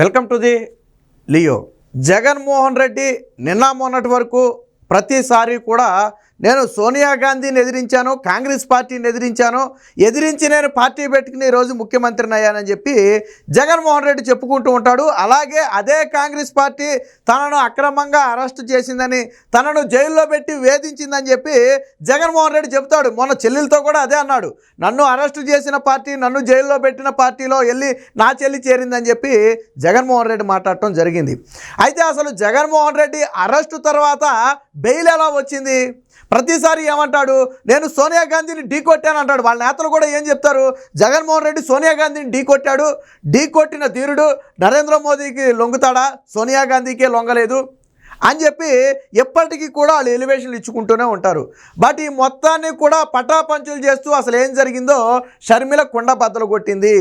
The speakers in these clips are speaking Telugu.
Welcome to the Leo. Jaganmohan Reddy నిన్న మొన్నటి వరకు ప్రతిసారి కూడా నేను సోనియా గాంధీని ఎదిరించాను, కాంగ్రెస్ పార్టీని ఎదిరించి నేను పార్టీ పెట్టుకుని ఈరోజు ముఖ్యమంత్రిని అయ్యానని చెప్పి జగన్మోహన్ రెడ్డి చెప్పుకుంటూ ఉంటాడు. అలాగే అదే కాంగ్రెస్ పార్టీ తనను అక్రమంగా అరెస్ట్ చేసిందని, తనను జైల్లో పెట్టి వేధించిందని చెప్పి జగన్మోహన్ రెడ్డి చెప్తాడు. మొన్న చెల్లెలతో కూడా అదే అన్నాడు, నన్ను అరెస్ట్ చేసిన పార్టీ, నన్ను జైల్లో పెట్టిన పార్టీలో వెళ్ళి నా చెల్లి చేరిందని చెప్పి జగన్మోహన్ రెడ్డి మాట్లాడటం జరిగింది. అయితే అసలు జగన్మోహన్ రెడ్డి అరెస్టు తర్వాత బెయిల్ ఎలా వచ్చింది? ప్రతిసారి ఏమంటాడు, నేను సోనియా గాంధీని ఢీకొట్టాను అంటాడు. వాళ్ళ నేతలు కూడా ఏం చెప్తారు, జగన్మోహన్ రెడ్డి సోనియా గాంధీని ఢీకొట్టాడు, ఢీకొట్టిన ధీరుడు నరేంద్ర మోదీకి లొంగుతాడా, సోనియా గాంధీకే లొంగలేదు అని చెప్పి ఎప్పటికీ కూడా వాళ్ళు ఎలివేషన్లు ఇచ్చుకుంటూనే ఉంటారు. బట్ ఈ మొత్తాన్ని కూడా పటాపంచులు చేస్తూ అసలు ఏం జరిగిందో షర్మిల కుండ బద్దలు కొట్టింది.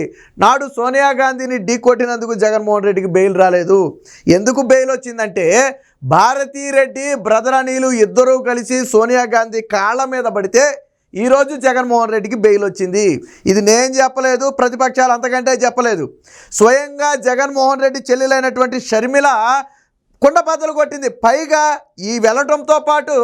నాడు సోనియా గాంధీని ఢీకొట్టినందుకు జగన్మోహన్ రెడ్డికి బెయిల్ రాలేదు. ఎందుకు బెయిల్ వచ్చిందంటే, భారతీరెడ్డి బ్రదర్ అనిలు ఇద్దరూ కలిసి సోనియా గాంధీ కాళ్ళ మీద పడితే ఈరోజు జగన్మోహన్ రెడ్డికి బెయిల్ వచ్చింది. ఇది నేను చెప్పలేదు, ప్రతిపక్షాలు అంతకంటే చెప్పలేదు. స్వయంగా జగన్మోహన్ రెడ్డి చెల్లెలైనటువంటి షర్మిల కుండ బద్దలు కొట్టింది. పైగా ఈ వెళ్ళటంతో పాటు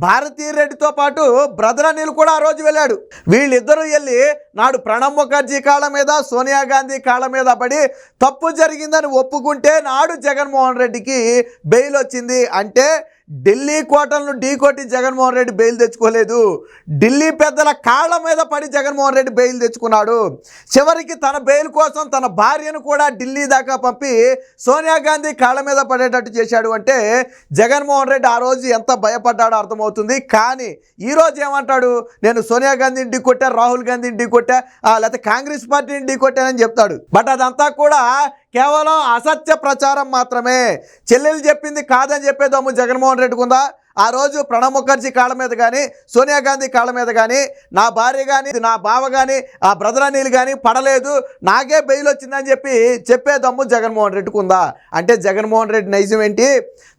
భారతీరెడ్డితో పాటు బ్రదర్ అనిల్ కూడా ఆ రోజు వెళ్ళాడు. వీళ్ళిద్దరూ వెళ్ళి నాడు ప్రణబ్ ముఖర్జీ కాళ్ళ మీద, సోనియా గాంధీ కాళ్ళ మీద పడి తప్పు జరిగిందని ఒప్పుకుంటే నాడు జగన్మోహన్ రెడ్డికి బెయిల్ వచ్చింది. అంటే ఢిల్లీ కోటలను ఢీకొట్టి జగన్మోహన్ రెడ్డి బెయిల్ తెచ్చుకోలేదు, ఢిల్లీ పెద్దల కాళ్ళ మీద పడి జగన్మోహన్ రెడ్డి బెయిల్ తెచ్చుకున్నాడు. చివరికి తన బెయిల్ కోసం తన భార్యను కూడా ఢిల్లీ దాకా పంపి సోనియా గాంధీ కాళ్ళ మీద పడేటట్టు చేశాడు. అంటే జగన్మోహన్ రెడ్డి ఆ రోజు ఎంత భయపడ్డాడో అర్థమవుతుంది. కానీ ఈరోజు ఏమంటాడు, నేను సోనియా గాంధీని ఢీకొట్టా, రాహుల్ గాంధీని ఢీకొట్టా, లేకపోతే కాంగ్రెస్ పార్టీని ఢీకొట్టానని చెప్తాడు. బట్ అదంతా కూడా కేవలం అసత్య ప్రచారం మాత్రమే. చెల్లెలు చెప్పింది కాదని చెప్పేదమ్ము జగన్మోహన్ రెడ్డికి ఉందా? ఆ రోజు ప్రణబ్ ముఖర్జీ కాళ్ళ మీద కానీ, సోనియా గాంధీ కాళ్ళ మీద కానీ, నా భార్య కానీ, నా బావ కానీ, ఆ బ్రదర్ అనిల్ కానీ పడలేదు, నాకే బెయిల్ వచ్చిందని చెప్పేదమ్ము జగన్మోహన్ రెడ్డికి ఉందా? అంటే జగన్మోహన్ రెడ్డి నైజం ఏంటి,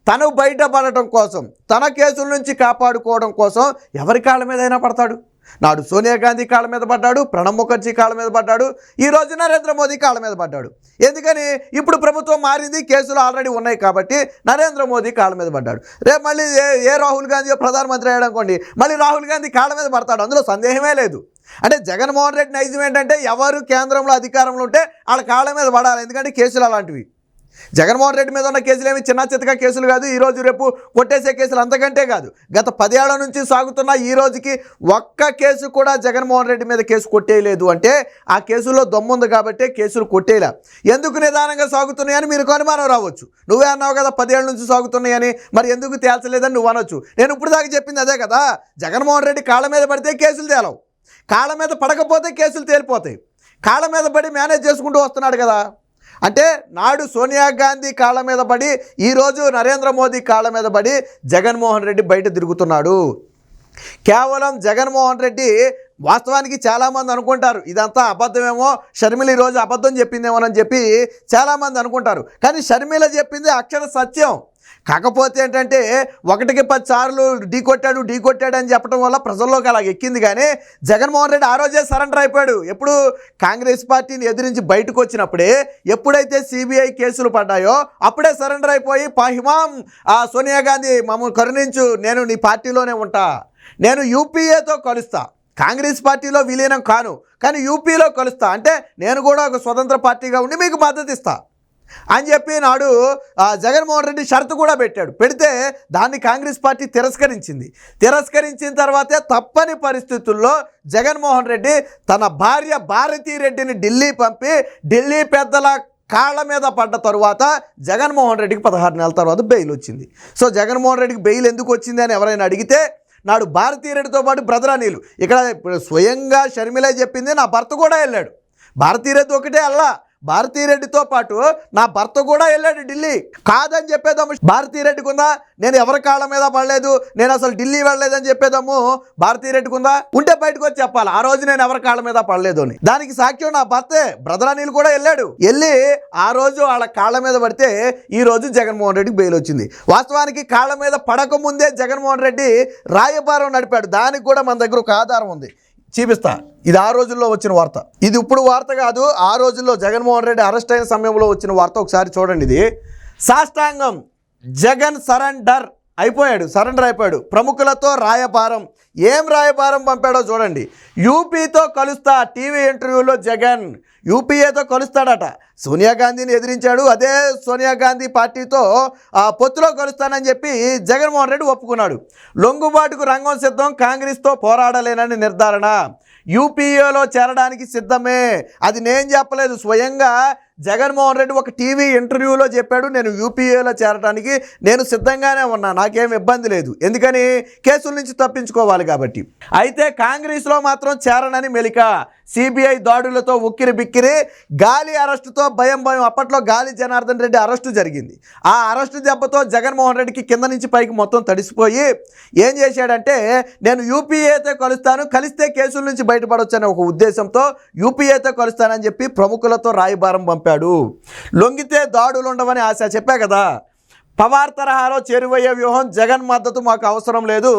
తను బయటపడటం కోసం, తన కేసుల నుంచి కాపాడుకోవడం కోసం ఎవరి కాళ్ళ మీద అయినా పడతాడు. నాడు సోనియా గాంధీ కాళ్ళ మీద పడ్డాడు, ప్రణబ్ ముఖర్జీ కాళ్ళ మీద పడ్డాడు, ఈ రోజు నరేంద్ర మోదీ కాళ్ళ మీద పడ్డాడు. ఎందుకని? ఇప్పుడు ప్రభుత్వం మారింది, కేసులు ఆల్రెడీ ఉన్నాయి కాబట్టి నరేంద్ర మోదీ కాళ్ళ మీద పడ్డాడు. రేపు మళ్ళీ ఏ రాహుల్ గాంధీ ప్రధానమంత్రి అయ్యాడు అనుకోండి, మళ్ళీ రాహుల్ గాంధీ కాళ్ళ మీద పడతాడు, అందులో సందేహమే లేదు. అంటే జగన్మోహన్ రెడ్డి నైజం ఏంటంటే, ఎవరు కేంద్రంలో అధికారంలో ఉంటే వాళ్ళ కాళ్ళ మీద పడాలి. ఎందుకంటే కేసులు అలాంటివి. జగన్మోహన్ రెడ్డి మీద ఉన్న కేసులు ఏమి చిన్న చితక కేసులు కాదు, ఈరోజు రేపు కొట్టేసే కేసులు అంతకంటే కాదు. గత 10 ఏళ్ల నుంచి సాగుతున్న ఈ రోజుకి ఒక్క కేసు కూడా జగన్మోహన్ రెడ్డి మీద కేసు కొట్టేయలేదు. అంటే ఆ కేసులో దమ్ముంది కాబట్టి కేసులు కొట్టేలా. ఎందుకు నిదానంగా సాగుతున్నాయని మీరు అనుమానం రావచ్చు. నువ్వే అన్నావు కదా 10 ఏళ్ల నుంచి సాగుతున్నాయని, మరి ఎందుకు తేల్చలేదని నువ్వు అనొచ్చు. నేను ఇప్పుడు దాకా చెప్పింది అదే కదా, జగన్మోహన్ రెడ్డి కాళ్ళ మీద పడితే కేసులు తేలవు, కాళ్ళ మీద పడకపోతే కేసులు తేలిపోతాయి. కాళ్ళ మీద పడి మేనేజ్ చేసుకుంటూ వస్తున్నాడు కదా. అంటే నాడు సోనియా గాంధీ కాళ్ళ మీద పడి, ఈరోజు నరేంద్ర మోదీ కాళ్ళ మీద పడి జగన్మోహన్ రెడ్డి బయట తిరుగుతున్నాడు. కేవలం జగన్మోహన్ రెడ్డి వాస్తవానికి చాలామంది అనుకుంటారు ఇదంతా అబద్ధమేమో, షర్మిల ఈరోజు అబద్ధం చెప్పిందేమోనని చెప్పి చాలామంది అనుకుంటారు. కానీ షర్మిల చెప్పింది అక్షర సత్యం. కాకపోతే ఏంటంటే 1కి 10 సార్లు ఢీకొట్టాడు అని చెప్పడం వల్ల ప్రజల్లోకి అలా ఎక్కింది. కానీ జగన్మోహన్ రెడ్డి ఆ రోజే సరెండర్ అయిపోయాడు. ఎప్పుడు? కాంగ్రెస్ పార్టీని ఎదిరించి బయటకు వచ్చినప్పుడే, ఎప్పుడైతే సిబిఐ కేసులు పడ్డాయో అప్పుడే సరెండర్ అయిపోయి, పాహిమాం సోనియా గాంధీ మమ్మల్ని కరుణించు, నేను నీ పార్టీలోనే ఉంటా, నేను యూపీఏతో కలుస్తా, కాంగ్రెస్ పార్టీలో విలీనం కాను కానీ యూపీలో కలుస్తా, అంటే నేను కూడా ఒక స్వతంత్ర పార్టీగా ఉండి మీకు మద్దతు ఇస్తా అని చెప్పి నాడు జగన్మోహన్ రెడ్డి షరతు కూడా పెట్టాడు. పెడితే దాన్ని కాంగ్రెస్ పార్టీ తిరస్కరించిన తర్వాతే తప్పని పరిస్థితుల్లో జగన్మోహన్ రెడ్డి తన భార్య భారతీరెడ్డిని ఢిల్లీ పంపి, ఢిల్లీ పెద్దల కాళ్ళ మీద పడ్డ తరువాత జగన్మోహన్ రెడ్డికి 16 నెలల తర్వాత బెయిల్ వచ్చింది. సో జగన్మోహన్ రెడ్డికి బెయిల్ ఎందుకు వచ్చింది అని ఎవరైనా అడిగితే, నాడు భారతీరెడ్డితో పాటు బ్రదర్ అనిల్, ఇక్కడ స్వయంగా షర్మిల చెప్పింది, నా భర్త కూడా వెళ్ళాడు. భారతీరెడ్డి ఒకటే అల్లా, భారతీరెడ్డితో పాటు నా భర్త కూడా వెళ్ళాడు ఢిల్లీ. కాదని చెప్పేదమ్ము భారతీరెడ్డికి ఉందా? నేను ఎవరి కాళ్ళ మీద పడలేదు, నేను అసలు ఢిల్లీ వెళ్ళలేదని చెప్పేదమ్ము భారతీరెడ్డికి ఉందా? ఉంటే బయటకు వచ్చి చెప్పాలి ఆ రోజు నేను ఎవరి కాళ్ళ మీద పడలేదు అని. దానికి సాక్ష్యం నా భర్తే. బ్రదర్ అనిల్ కూడా వెళ్ళి ఆ రోజు వాళ్ళ కాళ్ళ మీద పడితే ఈ రోజు జగన్మోహన్ రెడ్డికి బెయిల్ వచ్చింది. వాస్తవానికి కాళ్ళ మీద పడకముందే జగన్మోహన్ రెడ్డి రాయబారం నడిపాడు. దానికి కూడా మన దగ్గర ఒక ఆధారం ఉంది. చూపిస్తా. ఇది ఆ రోజుల్లో వచ్చిన వార్త, ఇది ఇప్పుడు వార్త కాదు. ఆ రోజుల్లో జగన్మోహన్ రెడ్డి అరెస్ట్ అయిన సమయంలో వచ్చిన వార్త. ఒకసారి చూడండి. ఇది సాష్టాంగం, జగన్ సరెండర్ అయిపోయాడు. ప్రముఖులతో రాయబారం. ఏం రాయబారం పంపాడో చూడండి. యూపీతో కలుస్తా, టీవీ ఇంటర్వ్యూలో జగన్ యూపీఏతో కలుస్తాడట. సోనియా గాంధీని ఎదిరించాడు. అదే సోనియా గాంధీ పార్టీతో పొత్తులో కలుస్తానని చెప్పి జగన్మోహన్ రెడ్డి ఒప్పుకున్నాడు. లొంగుబాటుకు రంగం సిద్ధం, కాంగ్రెస్తో పోరాడలేనని నిర్ధారణ. యూపీఏలో చేరడానికి సిద్ధమే. అది నేను చెప్పలేదు, స్వయంగా జగన్మోహన్ రెడ్డి ఒక టీవీ ఇంటర్వ్యూలో చెప్పాడు, నేను యూపీఏలో చేరడానికి నేను సిద్ధంగానే ఉన్నా, నాకేం ఇబ్బంది లేదు. ఎందుకని? కేసుల నుంచి తప్పించుకోవాలి కాబట్టి. అయితే కాంగ్రెస్లో మాత్రం చేరనని మెలిక. సిబిఐ దాడులతో ఉక్కిరి బిక్కిరి, గాలి అరెస్టుతో భయం. అప్పట్లో గాలి జనార్దన్ రెడ్డి అరెస్టు జరిగింది. ఆ అరెస్టు దెబ్బతో జగన్మోహన్ రెడ్డికి కింద నుంచి పైకి మొత్తం తడిసిపోయి ఏం చేశాడంటే, నేను యూపీఏతో కలుస్తాను, కలిస్తే కేసుల నుంచి బయటపడొచ్చనే ఒక ఉద్దేశంతో యూపీఏతో కలుస్తానని చెప్పి ప్రముఖులతో రాయబారం పంపాడు. లొంగితే దాడులు ఉండవని ఆశ. చెప్పా కదా, పవార్ తరహాలో చేరువయ్యే వ్యూహం. జగన్ మద్దతు మాకు అవసరం లేదు,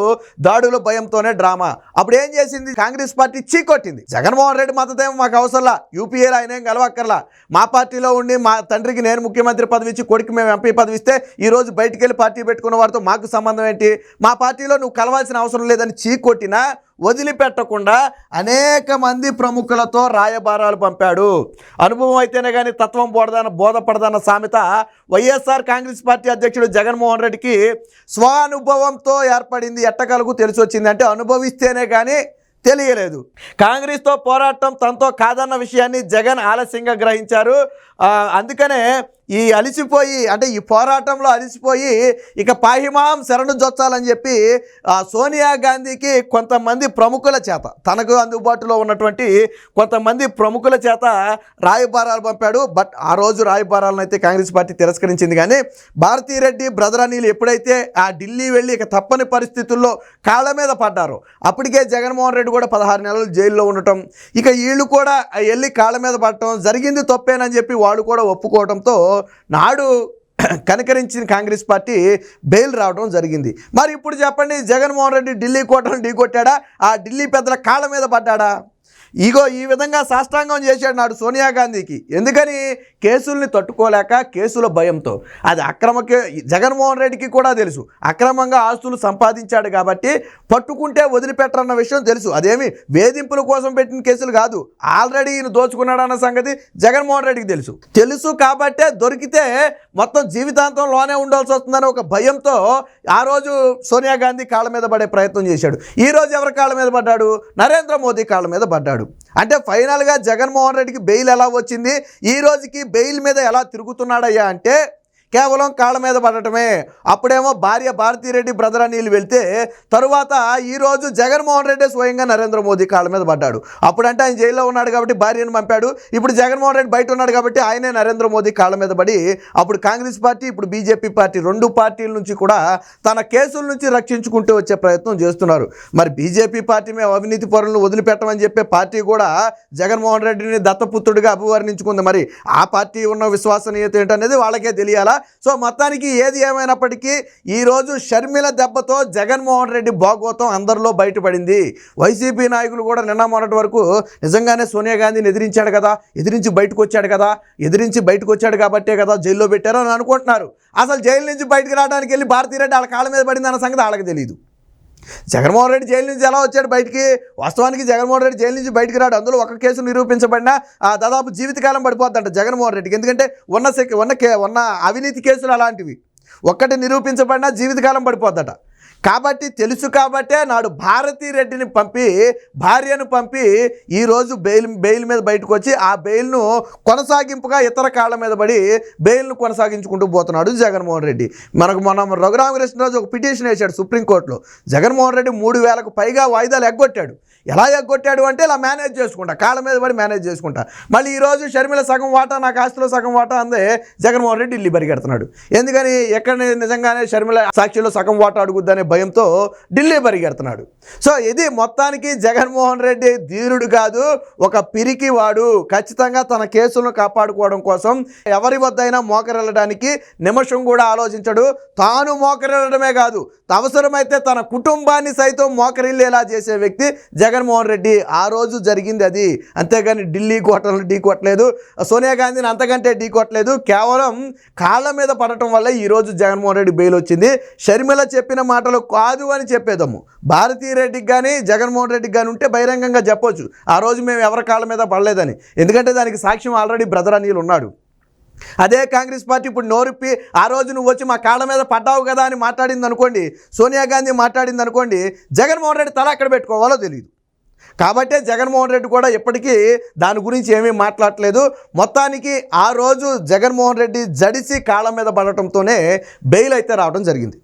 దాడుల భయంతోనే డ్రామా. అప్పుడు ఏం చేసింది కాంగ్రెస్ పార్టీ? చీకొట్టింది. జగన్మోహన్ రెడ్డి మద్దతు ఏమో మాకు అవసరంలా, యూపీఏలో ఆయన ఏం గెలవక్కర్లా, మా పార్టీలో ఉండి మా తండ్రికి నేను ముఖ్యమంత్రి పదవి ఇచ్చి కొడుకు మేము ఎంపీ పదవి ఇస్తే ఈరోజు బయటికి వెళ్ళి పార్టీ పెట్టుకున్న వారితో మాకు సంబంధం ఏంటి, మా పార్టీలో నువ్వు కలవాల్సిన అవసరం లేదని చీకొట్టినా వదిలిపెట్టకుండా అనేక మంది ప్రముఖులతో రాయబారాలు పంపాడు. అనుభవం అయితేనే కానీ తత్వం బోధపడదన్న సామెత వైఎస్ఆర్ కాంగ్రెస్ పార్టీ అధ్యక్షుడు జగన్మోహన్ రెడ్డికి స్వానుభవంతో ఏర్పడింది. ఎట్టకలకు తెలిసి వచ్చింది అంటే అనుభవిస్తేనే కానీ తెలియలేదు. కాంగ్రెస్తో పోరాటం తనతో కాదన్న విషయాన్ని జగన్ ఆలస్యంగా గ్రహించారు. అందుకనే ఈ అలిసిపోయి, అంటే ఈ పోరాటంలో అలిసిపోయి ఇక పాహిమాం శరణు జొచ్చాలని చెప్పి సోనియా గాంధీకి కొంతమంది ప్రముఖుల చేత, తనకు అందుబాటులో ఉన్నటువంటి కొంతమంది ప్రముఖుల చేత రాయబారాలు పంపాడు. బట్ ఆ రోజు రాయబారాలను అయితే కాంగ్రెస్ పార్టీ తిరస్కరించింది. కానీ భారతీరెడ్డి బ్రదర్ అనిల్ ఎప్పుడైతే ఆ ఢిల్లీ వెళ్ళి ఇక తప్పని పరిస్థితుల్లో కాళ్ళ మీద పడ్డారో, అప్పటికే జగన్మోహన్ రెడ్డి కూడా 16 నెలలు జైల్లో ఉండటం, ఇక వీళ్ళు కూడా వెళ్ళి కాళ్ళ మీద పడటం జరిగింది, తప్పేనని చెప్పి వాళ్ళు కూడా ఒప్పుకోవడంతో నాడు కనికరించిన కాంగ్రెస్ పార్టీ బెయిల్ రావడం జరిగింది. మరి ఇప్పుడు చెప్పండి, జగన్మోహన్ రెడ్డి ఢిల్లీ కోటను ఢీకొట్టాడా? ఆ ఢిల్లీ పెద్దల కాళ్ళ మీద పడ్డాడా? ఇగో ఈ విధంగా సాష్టాంగం చేశాడు నాడు సోనియా గాంధీకి. ఎందుకని? కేసుల్ని తట్టుకోలేక, కేసుల భయంతో. అది జగన్మోహన్ రెడ్డికి కూడా తెలుసు, అక్రమంగా ఆస్తులు సంపాదించాడు కాబట్టి పట్టుకుంటే వదిలిపెట్టరన్న విషయం తెలుసు. అదేమి వేధింపుల కోసం పెట్టిన కేసులు కాదు, ఆల్రెడీ ఈయన దోచుకున్నాడన్న సంగతి జగన్మోహన్ రెడ్డికి తెలుసు కాబట్టే దొరికితే మొత్తం జీవితాంతం లోనే ఉండాల్సి వస్తుందని ఒక భయంతో ఆ రోజు సోనియా గాంధీ కాళ్ళ మీద పడే ప్రయత్నం చేశాడు. ఈ రోజు ఎవరి కాళ్ళ మీద పడ్డాడు? నరేంద్ర మోదీ కాళ్ళ మీద పడ్డాడు. అంటే ఫైనల్గా జగన్మోహన్ రెడ్డికి బెయిల్ ఎలా వచ్చింది, ఈ రోజుకి బెయిల్ మీద ఎలా తిరుగుతున్నాడయ్యా అంటే కేవలం కాళ్ళ మీద పడటమే. అప్పుడేమో భార్య భారతీరెడ్డి బ్రదర్ అనిల్ వెళ్తే తరువాత ఈరోజు జగన్మోహన్ రెడ్డి స్వయంగా నరేంద్ర మోదీ కాళ్ళ మీద పడ్డాడు. అప్పుడంటే ఆయన జైల్లో ఉన్నాడు కాబట్టి భార్యను పంపాడు, ఇప్పుడు జగన్మోహన్ రెడ్డి బయట ఉన్నాడు కాబట్టి ఆయనే నరేంద్ర మోదీ కాళ్ళ మీద పడి అప్పుడు కాంగ్రెస్ పార్టీ, ఇప్పుడు బీజేపీ పార్టీ, రెండు పార్టీల నుంచి కూడా తన కేసుల నుంచి రక్షించుకుంటూ వచ్చే ప్రయత్నం చేస్తున్నారు. మరి బీజేపీ పార్టీ మేము అవినీతి పరులను వదిలిపెట్టమని చెప్పే పార్టీ కూడా జగన్మోహన్ రెడ్డిని దత్తపుత్రుడిగా అభివర్ణించుకుంది. మరి ఆ పార్టీ ఉన్న విశ్వసనీయత ఏంటనేది వాళ్ళకే తెలియాలా. సో మొత్తానికి ఏది ఏమైనప్పటికీ ఈరోజు షర్మిల దెబ్బతో జగన్మోహన్ రెడ్డి భాగోతం అందరిలో బయటపడింది. వైసీపీ నాయకులు కూడా నిన్న మొన్నటి వరకు నిజంగానే సోనియా గాంధీని ఎదిరించి బయటకు వచ్చాడు కాబట్టే కదా జైల్లో పెట్టారో అని అనుకుంటున్నారు. అసలు జైలు నుంచి బయటకు రావడానికి వెళ్ళి భారతీరెడ్డి వాళ్ళ కాళ్ళ మీద పడింది అన్న సంగతి వాళ్ళకి తెలియదు. జగన్మోహన్ రెడ్డి జైలు నుంచి ఎలా వచ్చాడు బయటికి? వాస్తవానికి జగన్మోహన్ రెడ్డి జైలు నుంచి బయటికి రాడు. అందులో ఒక కేసు నిరూపించబడినా దాదాపు జీవితకాలం పడిపోద్దంట జగన్మోహన్ రెడ్డికి. ఎందుకంటే ఉన్న అవినీతి కేసులు అలాంటివి, ఒక్కటి నిరూపించబడినా జీవితకాలం పడిపోద్దట. కాబట్టి తెలుసు కాబట్టే నాడు భారతీరెడ్డిని భార్యను పంపి ఈరోజు బెయిల్ మీద బయటకు వచ్చి ఆ బెయిల్ను కొనసాగింపుగా ఇతర కాళ్ళ మీద పడి బెయిల్ను కొనసాగించుకుంటూ పోతున్నాడు జగన్మోహన్ రెడ్డి. మన రఘురామకృష్ణరాజు ఒక పిటిషన్ వేశాడు సుప్రీంకోర్టులో. జగన్మోహన్ రెడ్డి 3,000కు పైగా వాయిదాలు ఎగ్గొట్టాడు. ఎలా ఎగ్గొట్టాడు అంటే ఇలా మేనేజ్ చేసుకుంటా, కాళ్ళ మీద పడి మేనేజ్ చేసుకుంటా. మళ్ళీ ఈరోజు షర్మిల సగం వాటా, నాకు ఆస్తిలో సగం వాటా అందే జగన్మోహన్ రెడ్డి ఢిల్లీ పరిగెడుతున్నాడు. ఎందుకని? ఎక్కడ నిజంగానే షర్మిల సాక్షిలో సగం వాటా అడుగుద్దనే భయంతో ఢిల్లీ పరిగెడుతున్నాడు. సో ఇది మొత్తానికి జగన్మోహన్ రెడ్డి ధీరుడు కాదు, ఒక పిరికి వాడు. ఖచ్చితంగా తన కేసులను కాపాడుకోవడం కోసం ఎవరి వద్దైనా మోకరిల్లడానికి నిమిషం కూడా ఆలోచించడు. తాను మోకరిల్లడమే కాదు, అవసరమైతే తన కుటుంబాన్ని సైతం మోకరిల్లేలా చేసే వ్యక్తి జగన్మోహన్ రెడ్డి ఆ రోజు జరిగింది అది. అంతేగాని ఢిల్లీ కోటలు ఢీ కొట్టలేదు, సోనియా గాంధీని అంతకంటే ఢీ కొట్టలేదు. కేవలం కాళ్ళ మీద పడటం వల్ల ఈరోజు జగన్మోహన్ రెడ్డి బెయిల్ వచ్చింది. షర్మిల చెప్పిన మాటలు కాదు అని చెప్పేదమ్ము. భారతీ రెడ్డికి కానీ జగన్మోహన్ రెడ్డికి కానీ ఉంటే బహిరంగంగా చెప్పొచ్చు ఆ రోజు మేము ఎవరి కాళ్ళ మీద పడలేదని. ఎందుకంటే దానికి సాక్ష్యం ఆల్రెడీ బ్రదర్ అనిల్ ఉన్నాడు. అదే కాంగ్రెస్ పార్టీ ఇప్పుడు నోరిప్పి ఆ రోజు నువ్వు వచ్చి మా కాళ్ళ మీద పడ్డావు కదా అని మాట్లాడింది అనుకోండి, సోనియా గాంధీ మాట్లాడింది అనుకోండి, జగన్మోహన్ రెడ్డి తల ఎక్కడ పెట్టుకోవాలో తెలియదు. కాబట్టే జగన్మోహన్ రెడ్డి కూడా ఇప్పటికీ దాని గురించి ఏమీ మాట్లాడలేదు. మొత్తానికి ఆ రోజు జగన్మోహన్ రెడ్డి జడిసి కాళ్ళ మీద పడటంతోనే బెయిల్ అయితే రావడం జరిగింది.